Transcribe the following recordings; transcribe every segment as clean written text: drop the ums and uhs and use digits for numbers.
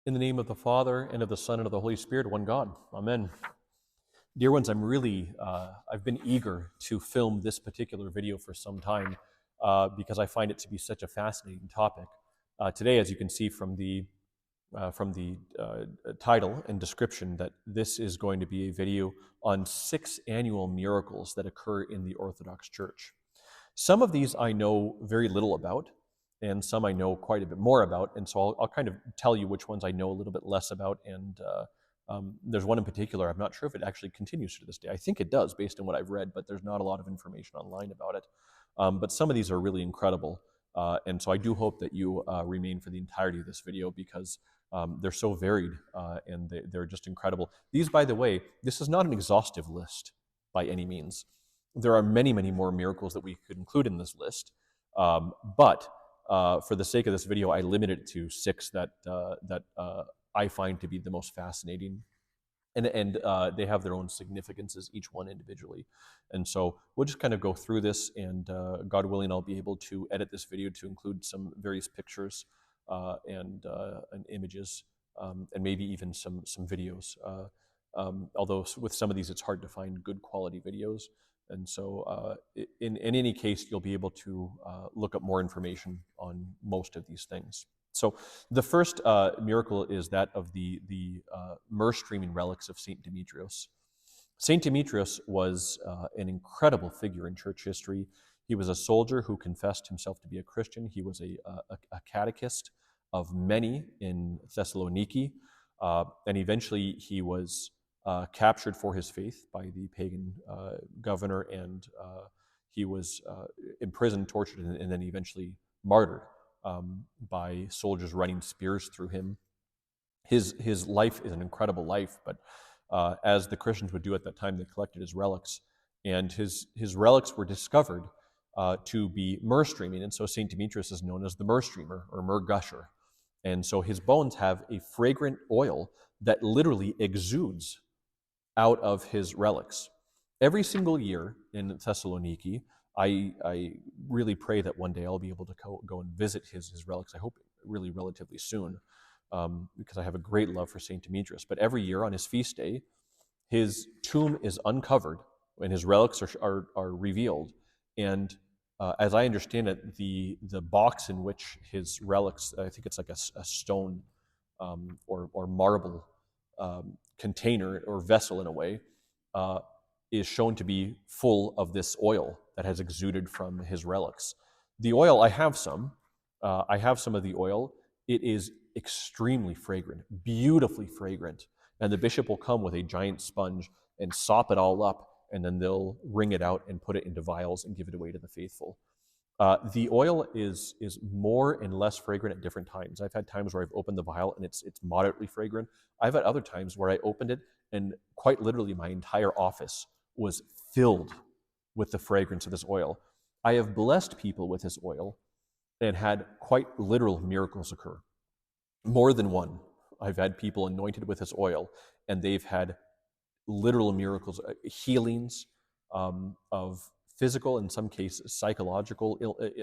In the name of the Father, and of the Son, and of the Holy Spirit, one God. Amen. Dear ones, I've been eager to film this particular video for some time because I find it to be such a fascinating topic. Today, as you can see from the title and description, that this is going to be a video on 6 annual miracles that occur in the Orthodox Church. Some of these I know very little about, and some I know quite a bit more about, and so I'll kind of tell you which ones I know a little bit less about, and there's one in particular, I'm not sure if it actually continues to this day. I think it does, based on what I've read, but there's not a lot of information online about it. But some of these are really incredible, and so I do hope that you remain for the entirety of this video, because they're so varied, and they're just incredible. These, by the way, this is not an exhaustive list by any means. There are many, many more miracles that we could include in this list, but for the sake of this video, I limited it to 6 that I find to be the most fascinating, and they have their own significances, each one individually. And so we'll just kind of go through this, and God willing, I'll be able to edit this video to include some various pictures and images, and maybe even some videos. Although with some of these, it's hard to find good quality videos. And so in any case, you'll be able to look up more information on most of these things. So the first miracle is that of the myrrh-streaming relics of St. Demetrius. St. Demetrius was an incredible figure in church history. He was a soldier who confessed himself to be a Christian. He was a catechist of many in Thessaloniki, and eventually he was captured for his faith by the pagan governor, and he was imprisoned, tortured, and then eventually martyred by soldiers running spears through him. His life is an incredible life, but as the Christians would do at that time, they collected his relics, and his relics were discovered to be myrrh streaming, and so St. Demetrius is known as the myrrh streamer or myrrh gusher. And so his bones have a fragrant oil that literally exudes out of his relics. Every single year in Thessaloniki, I really pray that one day I'll be able to go and visit his relics. I hope really relatively soon, because I have a great love for St. Demetrius. But every year on his feast day, his tomb is uncovered and his relics are revealed. And as I understand it, the box in which his relics, I think it's like a stone or marble container or vessel in a way, is shown to be full of this oil that has exuded from his relics. The oil, I have some of the oil. It is extremely fragrant, beautifully fragrant. And the bishop will come with a giant sponge and sop it all up, and then they'll wring it out and put it into vials and give it away to the faithful. The oil is more and less fragrant at different times. I've had times where I've opened the vial and it's moderately fragrant. I've had other times where I opened it and quite literally my entire office was filled with the fragrance of this oil. I have blessed people with this oil and had quite literal miracles occur. More than one. I've had people anointed with this oil, and they've had literal miracles, healings of physical, in some cases psychological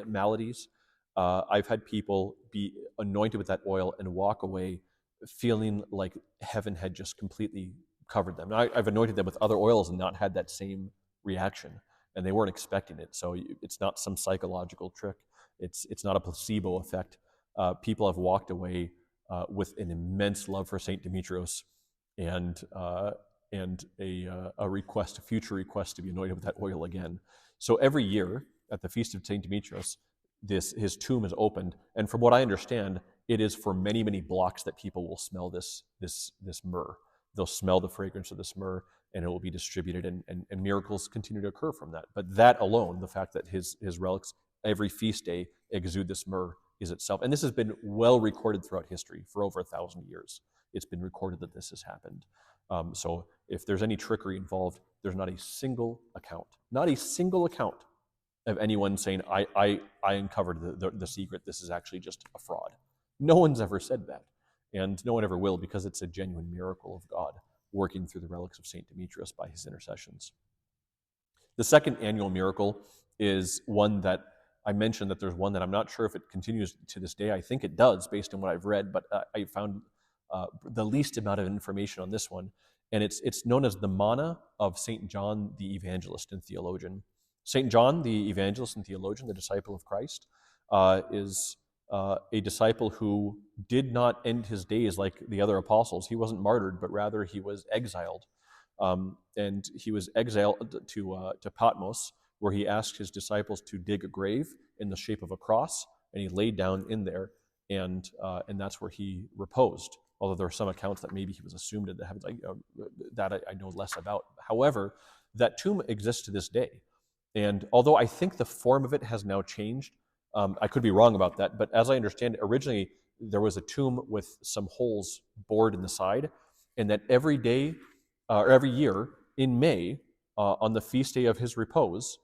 maladies. I've had people be anointed with that oil and walk away feeling like heaven had just completely covered them. Now, I've anointed them with other oils and not had that same reaction, and they weren't expecting it. So it's not some psychological trick. It's not a placebo effect. People have walked away with an immense love for St. Demetrius and a request, a future request to be anointed with that oil again. So every year at the Feast of St. Demetrius, his tomb is opened, and from what I understand, it is for many, many blocks that people will smell this myrrh. They'll smell the fragrance of this myrrh, and it will be distributed, and miracles continue to occur from that. But that alone, the fact that his relics every feast day exude this myrrh, is itself. And this has been well recorded throughout history for over 1,000 years. It's been recorded that this has happened. So if there's any trickery involved, there's not a single account of anyone saying, I uncovered the secret, this is actually just a fraud. No one's ever said that. And no one ever will, because it's a genuine miracle of God working through the relics of St. Demetrius by his intercessions. The second annual miracle is one that I mentioned, that there's one that I'm not sure if it continues to this day. I think it does, based on what I've read, but I found the least amount of information on this one, and it's known as the Mana of Saint John the Evangelist and Theologian. Saint John the Evangelist and Theologian, the disciple of Christ, is a disciple who did not end his days like the other apostles. He wasn't martyred, but rather he was exiled. And he was exiled to Patmos, where he asked his disciples to dig a grave in the shape of a cross, and he laid down in there, and that's where he reposed. Although there are some accounts that maybe he was assumed into heaven, that I know less about. However, that tomb exists to this day. And although I think the form of it has now changed, I could be wrong about that, but as I understand it, originally there was a tomb with some holes bored in the side, and that every day or every year in May, on the feast day of his repose,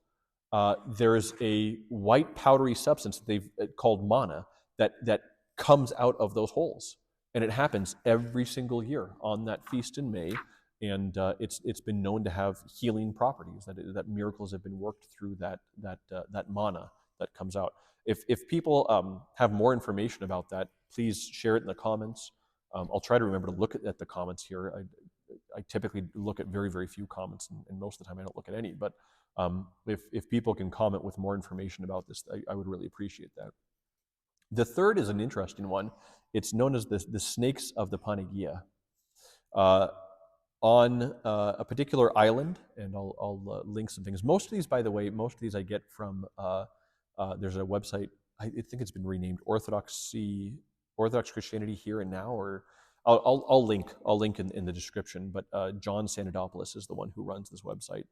there's a white powdery substance that they've called manna that comes out of those holes, and it happens every single year on that feast in May. And it's been known to have healing properties, that miracles have been worked through that manna that comes out. If people have more information about that, please share it in the comments. I'll try to remember to look at the comments here. I typically look at very, very few comments, and most of the time I don't look at any. But if people can comment with more information about this, I would really appreciate that. The third is an interesting one. It's known as the snakes of the Panagia. On a particular island, and I'll link some things. Most of these, by the way, I get from, there's a website, I think it's been renamed Orthodox Christianity Here and Now, or I'll link in the description, but John Sanidopoulos is the one who runs this website.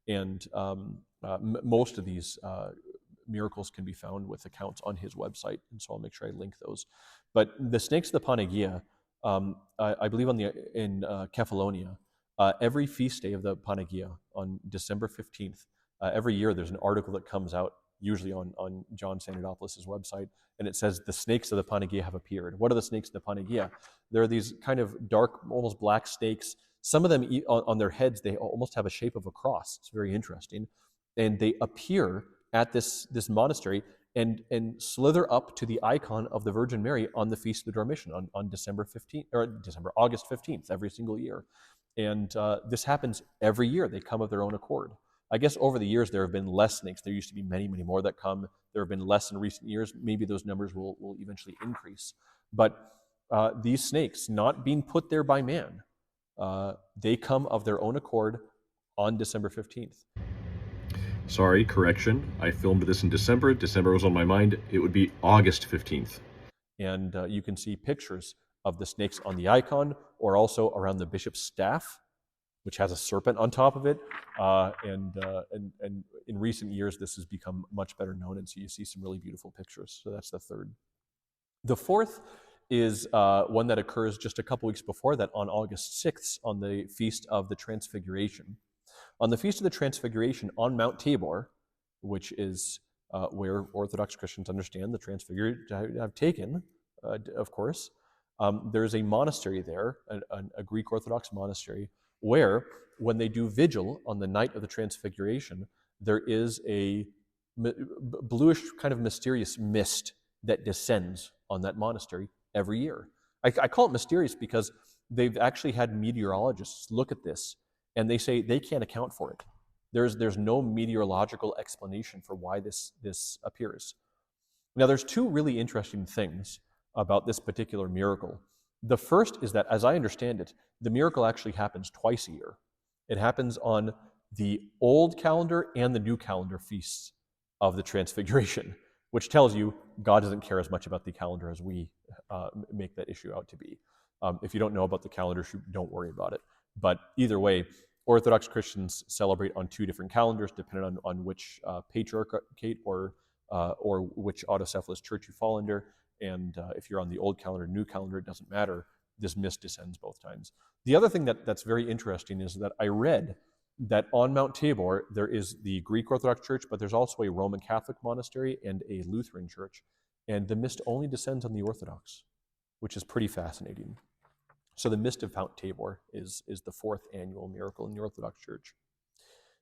And most of these miracles can be found with accounts on his website, and so I'll make sure I link those. But the snakes of the Panagia, I believe in Kefalonia, every feast day of the Panagia on December 15th, every year there's an article that comes out, usually on John Sanidopoulos' website, and it says the snakes of the Panagia have appeared. What are the snakes of the Panagia? They're these kind of dark, almost black snakes. Some of them, on their heads, they almost have a shape of a cross. It's very interesting. And they appear at this monastery and slither up to the icon of the Virgin Mary on the Feast of the Dormition on August 15th, every single year. And this happens every year. They come of their own accord. I guess over the years there have been less snakes. There used to be many, many more that come. There have been less in recent years. Maybe those numbers will eventually increase. But these snakes, not being put there by man, they come of their own accord on December 15th. Sorry, correction. I filmed this in December. December was on my mind. It would be August 15th. And you can see pictures of the snakes on the icon, or also around the bishop's staff, which has a serpent on top of it. And in recent years, this has become much better known, and so you see some really beautiful pictures. So that's the third. The fourth is one that occurs just a couple weeks before that, on August 6th, on the Feast of the Transfiguration. On the Feast of the Transfiguration on Mount Tabor, which is where Orthodox Christians understand the Transfigured have taken, of course, there's a monastery there, a Greek Orthodox monastery, where when they do vigil on the night of the Transfiguration, there is a bluish kind of mysterious mist that descends on that monastery every year. I call it mysterious because they've actually had meteorologists look at this, and they say they can't account for it. There's no meteorological explanation for why this appears. Now, there's two really interesting things about this particular miracle. The first is that, as I understand it, the miracle actually happens twice a year. It happens on the old calendar and the new calendar feasts of the Transfiguration, which tells you God doesn't care as much about the calendar as we make that issue out to be. If you don't know about the calendar, don't worry about it. But either way, Orthodox Christians celebrate on two different calendars, depending on which patriarchate or which autocephalous church you fall under. And if you're on the old calendar, new calendar, it doesn't matter. This mist descends both times. The other thing that's very interesting is that I read that on Mount Tabor, there is the Greek Orthodox Church, but there's also a Roman Catholic monastery and a Lutheran church. And the mist only descends on the Orthodox, which is pretty fascinating. So the mist of Mount Tabor is the fourth annual miracle in the Orthodox Church.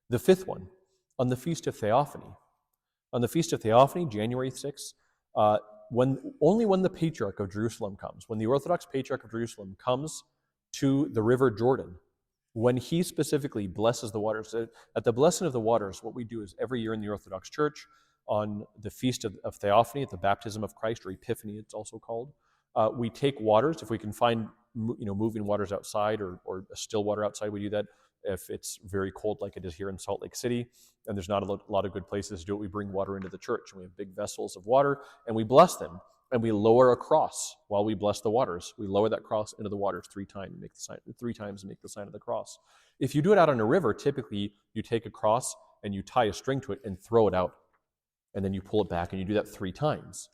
The fifth one, on the Feast of Theophany. On the Feast of Theophany, January 6th, only when the Patriarch of Jerusalem comes, when the Orthodox Patriarch of Jerusalem comes to the River Jordan, when he specifically blesses the waters. At the blessing of the waters, what we do is every year in the Orthodox Church, on the Feast of Theophany, at the baptism of Christ, or Epiphany it's also called, we take waters. If we can find moving waters outside or still water outside, we do that. If it's very cold like it is here in Salt Lake City, and there's not a lot of good places to do it, we bring water into the church, and we have big vessels of water, and we bless them, and we lower a cross while we bless the waters. We lower that cross into the waters three times and make the sign of the cross. If you do it out on a river, typically you take a cross and you tie a string to it and throw it out, and then you pull it back, and you do that 3 times.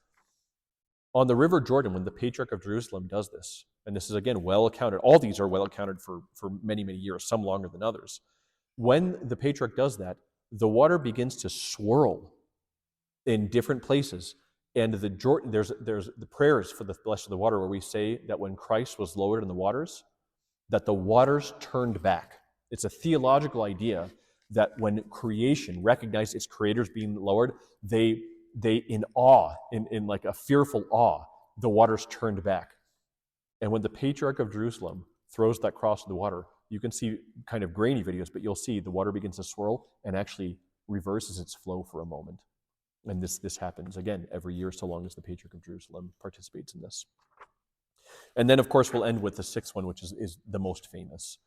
On the River Jordan, when the Patriarch of Jerusalem does this, and this is again well accounted, all these are well accounted for many, many years, some longer than others. When the Patriarch does that, the water begins to swirl in different places. And there's the prayers for the blessing of the water where we say that when Christ was lowered in the waters, that the waters turned back. It's a theological idea that when creation recognized its creators being lowered, they in awe, in like a fearful awe, the waters turned back. And when the Patriarch of Jerusalem throws that cross in the water, you can see kind of grainy videos, but you'll see the water begins to swirl and actually reverses its flow for a moment. And this happens, again, every year so long as the Patriarch of Jerusalem participates in this. And then, of course, we'll end with the 6th one, which is the most famous.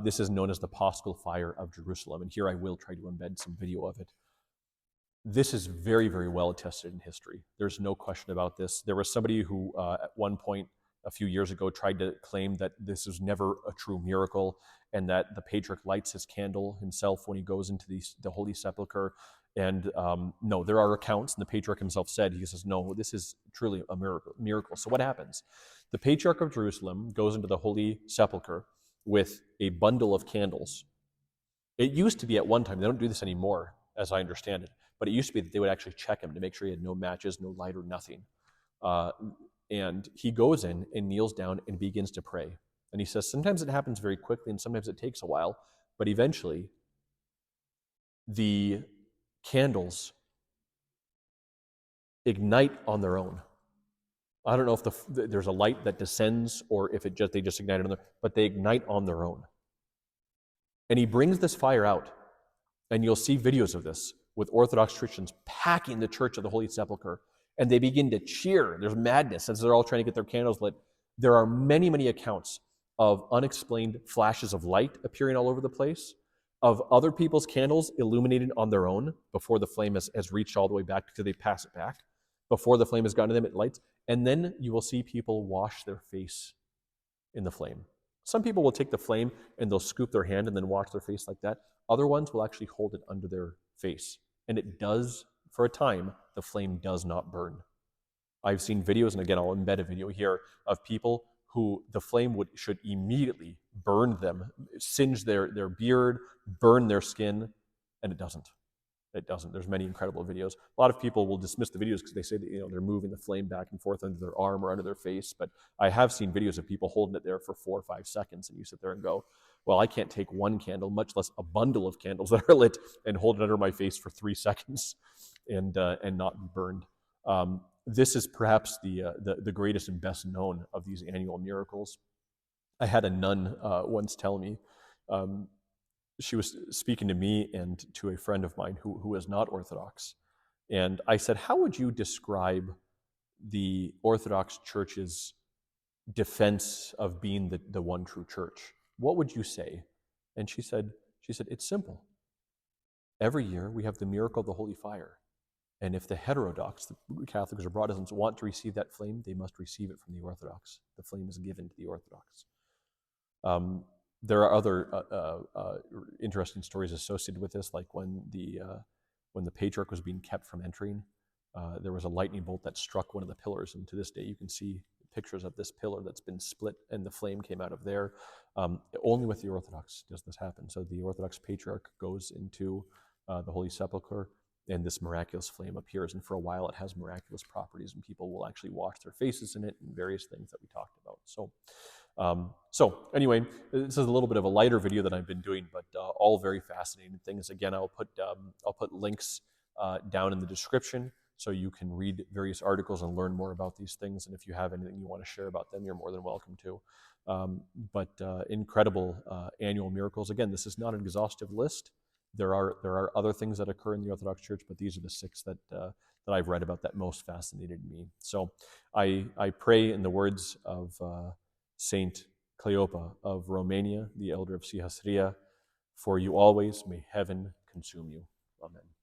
This is known as the Paschal Fire of Jerusalem. And here I will try to embed some video of it. This is very, very well attested in history. There's no question about this. There was somebody who, at one point a few years ago, tried to claim that this is never a true miracle and that the Patriarch lights his candle himself when he goes into the Holy Sepulchre. And no, there are accounts, and the Patriarch himself said, he says, no, this is truly a miracle. So what happens? The Patriarch of Jerusalem goes into the Holy Sepulchre with a bundle of candles. It used to be at one time, they don't do this anymore, as I understand it, but it used to be that they would actually check him to make sure he had no matches, no light, or nothing. And he goes in and kneels down and begins to pray. And he says sometimes it happens very quickly and sometimes it takes a while, but eventually the candles ignite on their own. I don't know if there's a light that descends or if they just ignite on their own, but they ignite on their own. And he brings this fire out, and you'll see videos of this with Orthodox Christians packing the Church of the Holy Sepulchre, and they begin to cheer. There's madness as they're all trying to get their candles lit. There are many, many accounts of unexplained flashes of light appearing all over the place, of other people's candles illuminated on their own before the flame has reached all the way back because they pass it back. Before the flame has gotten to them, it lights. And then you will see people wash their face in the flame. Some people will take the flame and they'll scoop their hand and then wash their face like that. Other ones will actually hold it under their face. And it does, for a time, the flame does not burn. I've seen videos, and again, I'll embed a video here, of people who the flame should immediately burn them, singe their beard, burn their skin, and it doesn't. It doesn't. There's many incredible videos. A lot of people will dismiss the videos because they say that they're moving the flame back and forth under their arm or under their face. But I have seen videos of people holding it there for 4 or 5 seconds, and you sit there and go, well, I can't take one candle, much less a bundle of candles that are lit, and hold it under my face for 3 seconds and not be burned. This is perhaps the greatest and best known of these annual miracles. I had a nun once tell me, she was speaking to me and to a friend of mine who is not Orthodox. And I said, how would you describe the Orthodox Church's defense of being the one true church? What would you say? And she said, it's simple. Every year we have the miracle of the Holy Fire. And if the heterodox, the Catholics or Protestants, want to receive that flame, they must receive it from the Orthodox. The flame is given to the Orthodox. There are other interesting stories associated with this, like when the Patriarch was being kept from entering, there was a lightning bolt that struck one of the pillars, and to this day you can see pictures of this pillar that's been split and the flame came out of there. Only with the Orthodox does this happen. So the Orthodox Patriarch goes into the Holy Sepulchre, and this miraculous flame appears, and for a while it has miraculous properties, and people will actually wash their faces in it and various things that we talked about. So anyway, this is a little bit of a lighter video that I've been doing, but all very fascinating things. Again, I'll put links down in the description so you can read various articles and learn more about these things. And if you have anything you want to share about them, you're more than welcome to. But incredible annual miracles. Again, this is not an exhaustive list. There are other things that occur in the Orthodox Church, but these are the 6 that I've read about that most fascinated me. So I pray in the words of Saint Cleopa of Romania, the elder of Sihasria, for you always may heaven consume you. Amen.